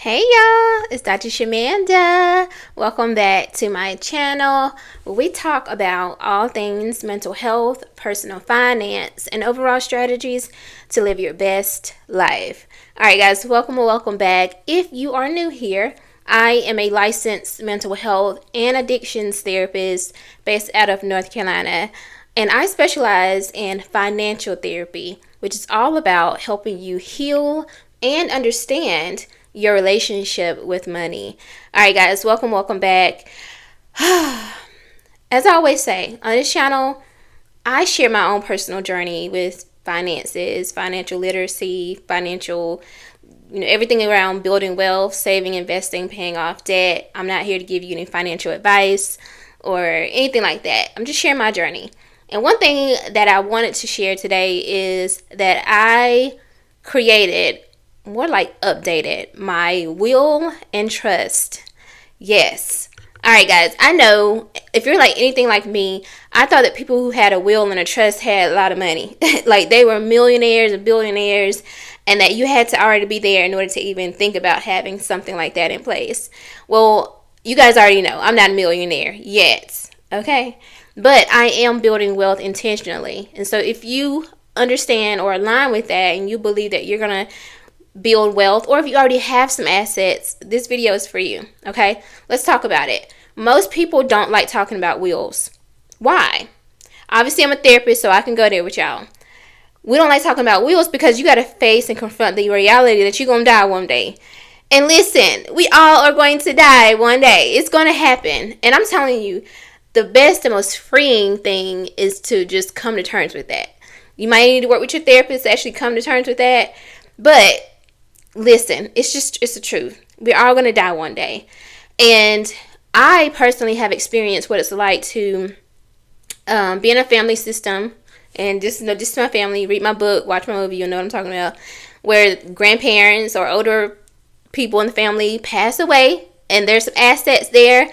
Hey y'all, it's Dr. Shamanda. Welcome back to my channel where we talk about all things mental health, personal finance, and overall strategies to live your best life. Alright guys, welcome back. If you are new here, I am a licensed mental health and addictions therapist based out of North Carolina, and I specialize in financial therapy, which is all about helping you heal and understand your relationship with money. All right, guys, welcome back. As I always say on this channel, I share my own personal journey with finances, financial literacy, financial, everything around building wealth, saving, investing, paying off debt. I'm not here to give you any financial advice or anything like that. I'm just sharing my journey. And one thing that I wanted to share today is that I created, more like updated, my will and trust. Yes. All right, guys. I know if you're like anything like me, I thought that people who had a will and a trust had a lot of money. Like they were millionaires and billionaires, and that you had to already be there in order to even think about having something like that in place. Well, you guys already know I'm not a millionaire yet. Okay. But I am building wealth intentionally. And so if you understand or align with that and you believe that you're going to build wealth, or if you already have some assets, this video is for you. Okay, let's talk about it. Most people don't like talking about wills. Why? Obviously I'm a therapist, so I can go there with y'all. We don't like talking about wills because you got to face and confront the reality that you're gonna die one day. And listen, we all are going to die one day. It's going to happen. And I'm telling you, the best and most freeing thing is to just come to terms with that. You might need to work with your therapist to actually come to terms with that, but listen, it's the truth. We're all going to die one day. And I personally have experienced what it's like to be in a family system. And just is my family. Read my book, watch my movie, you'll know what I'm talking about. Where grandparents or older people in the family pass away, and there's some assets there,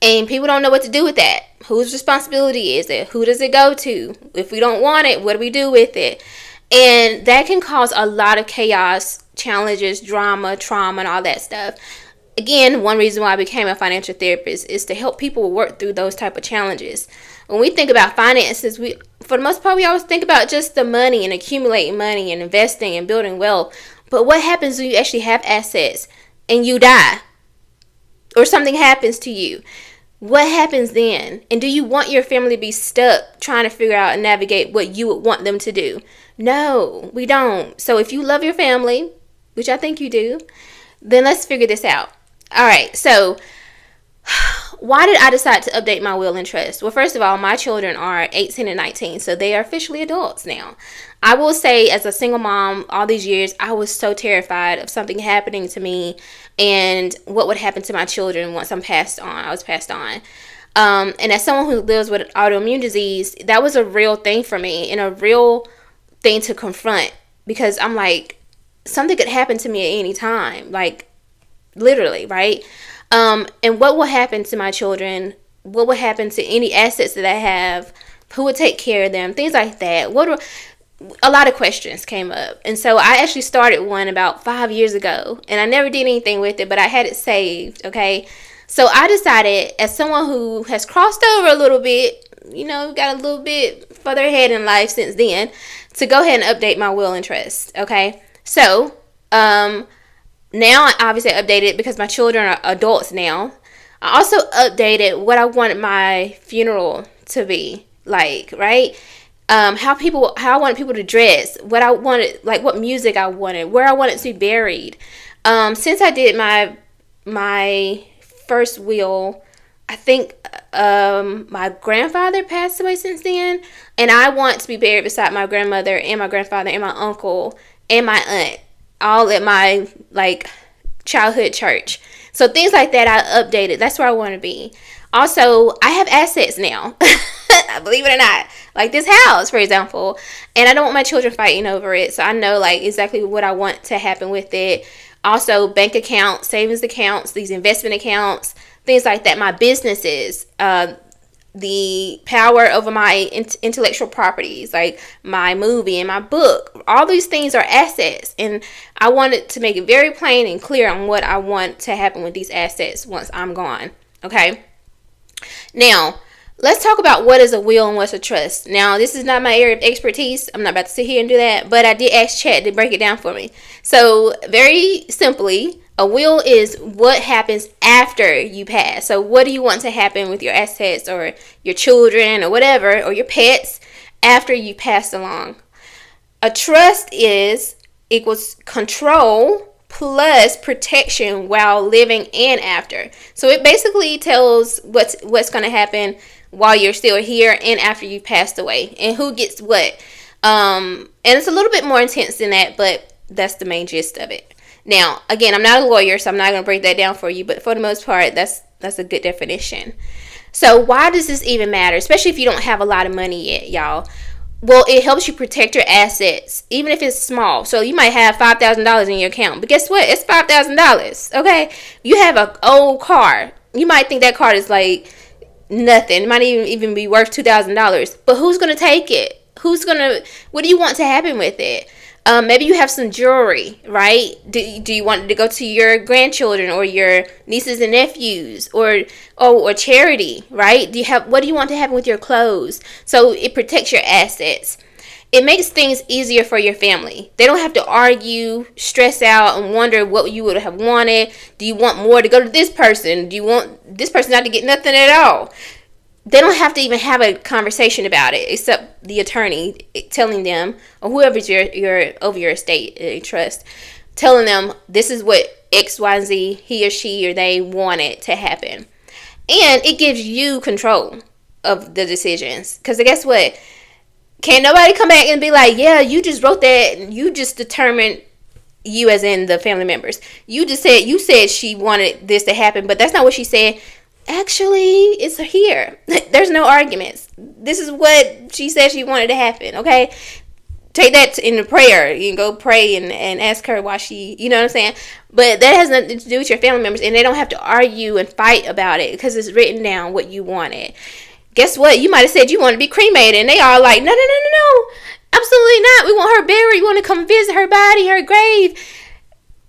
and people don't know what to do with that. Whose responsibility is it? Who does it go to? If we don't want it, what do we do with it? And that can cause a lot of chaos, challenges, drama, trauma, and all that stuff. Again, one reason why I became a financial therapist is to help people work through those type of challenges. When we think about finances, for the most part, we always think about just the money and accumulating money and investing and building wealth. But what happens when you actually have assets and you die? Or something happens to you? What happens then? And do you want your family to be stuck trying to figure out and navigate what you would want them to do? No, we don't. So if you love your family, which I think you do, then let's figure this out. All right, so why did I decide to update my will and trust? Well, first of all, my children are 18 and 19, so they are officially adults now. I will say, as a single mom, all these years, I was so terrified of something happening to me and what would happen to my children once I was passed on. And as someone who lives with autoimmune disease, that was a real thing for me and a real thing to confront, because I'm like, something could happen to me at any time, like literally, right? And what will happen to my children? What will happen to any assets that I have? Who would take care of them? Things like that. A lot of questions came up. And so I actually started one about 5 years ago, and I never did anything with it, but I had it saved, okay? So I decided, as someone who has crossed over a little bit, got a little bit further ahead in life since then, to go ahead and update my will and trust, okay? So, now I obviously updated because my children are adults now. I also updated what I wanted my funeral to be like, right? How I wanted people to dress, what I wanted, like what music I wanted, where I wanted to be buried. Since I did my first will, I think my grandfather passed away since then, and I want to be buried beside my grandmother and my grandfather and my uncle and my aunt, all at my childhood church. So things like that I updated. That's where I want to be. Also, I have assets now. Believe it or not, like this house, for example, and I don't want my children fighting over it. So I know exactly what I want to happen with it. Also, bank accounts, savings accounts, these investment accounts, things like that. My businesses, the power over my intellectual properties, like my movie and my book. All these things are assets, and I wanted to make it very plain and clear on what I want to happen with these assets once I'm gone. Okay, now let's talk about what is a will and what's a trust. Now, this is not my area of expertise. I'm not about to sit here and do that, but I did ask Chat to break it down for me. So very simply, a will is what happens after you pass. So what do you want to happen with your assets or your children or whatever, or your pets after you pass along? A trust equals control plus protection while living and after. So it basically tells what's going to happen while you're still here and after you've passed away, and who gets what. And it's a little bit more intense than that, but that's the main gist of it. Now, again, I'm not a lawyer, so I'm not going to break that down for you, but for the most part, that's a good definition. So why does this even matter, especially if you don't have a lot of money yet, y'all? Well, it helps you protect your assets, even if it's small. So you might have $5,000 in your account, but guess what? It's $5,000, okay? You have an old car. You might think that car is like nothing. It might even be worth $2,000, but who's going to take it? What do you want to happen with it? Maybe you have some jewelry, right? Do you want to go to your grandchildren or your nieces and nephews, or charity, right? What do you want to happen with your clothes? So it protects your assets. It makes things easier for your family. They don't have to argue, stress out, and wonder what you would have wanted. Do you want more to go to this person? Do you want this person not to get nothing at all? They don't have to even have a conversation about it, except the attorney telling them, or whoever's your over your estate trust, telling them this is what X, Y, and Z, he or she or they wanted to happen. And it gives you control of the decisions. Because guess what? Can't nobody come back and be like, yeah, you just wrote that, and you just determined, you as in the family members, you said she wanted this to happen, but that's not what she said. Actually, it's here. There's no arguments. This is what she said she wanted to happen, okay? Take that in the prayer. You can go pray and ask her why she, you know what I'm saying? But that has nothing to do with your family members, and they don't have to argue and fight about it because it's written down what you wanted. Guess what? You might have said you want to be cremated, and they are like, no, absolutely not. We want her buried. We want to come visit her body, her grave.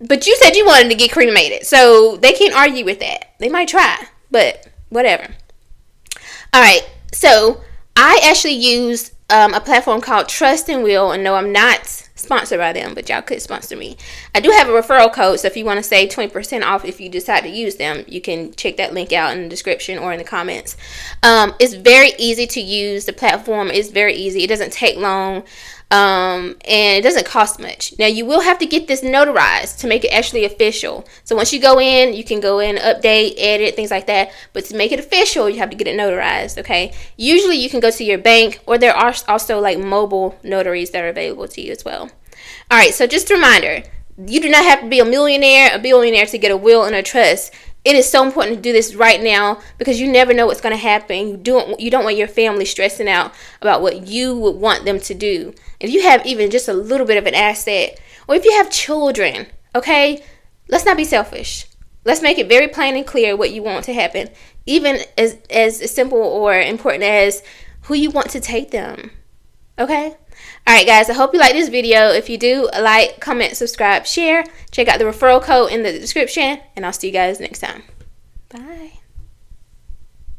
But you said you wanted to get cremated, so they can't argue with that. They might try, but whatever. All right, so I actually used a platform called Trust and Will, and no, I'm not sponsored by them, but y'all could sponsor me. I do have a referral code, so if you want to save 20% off if you decide to use them, you can check that link out in the description or in the comments. It's very easy to use. The platform is very easy. It doesn't take long, and it doesn't cost much. Now, you will have to get this notarized to make it actually official. So once you go in, you can go in, update, edit, things like that. But to make it official, you have to get it notarized, okay? Usually, you can go to your bank, or there are also like mobile notaries that are available to you as well. All right, so just a reminder, you do not have to be a millionaire, a billionaire to get a will and a trust. It is so important to do this right now because you never know what's going to happen. You don't want your family stressing out about what you would want them to do. If you have even just a little bit of an asset, or if you have children, okay, let's not be selfish. Let's make it very plain and clear what you want to happen, even as simple or important as who you want to take them, okay? All right, guys, I hope you like this video. If you do, like, comment, subscribe, share. Check out the referral code in the description, and I'll see you guys next time. Bye.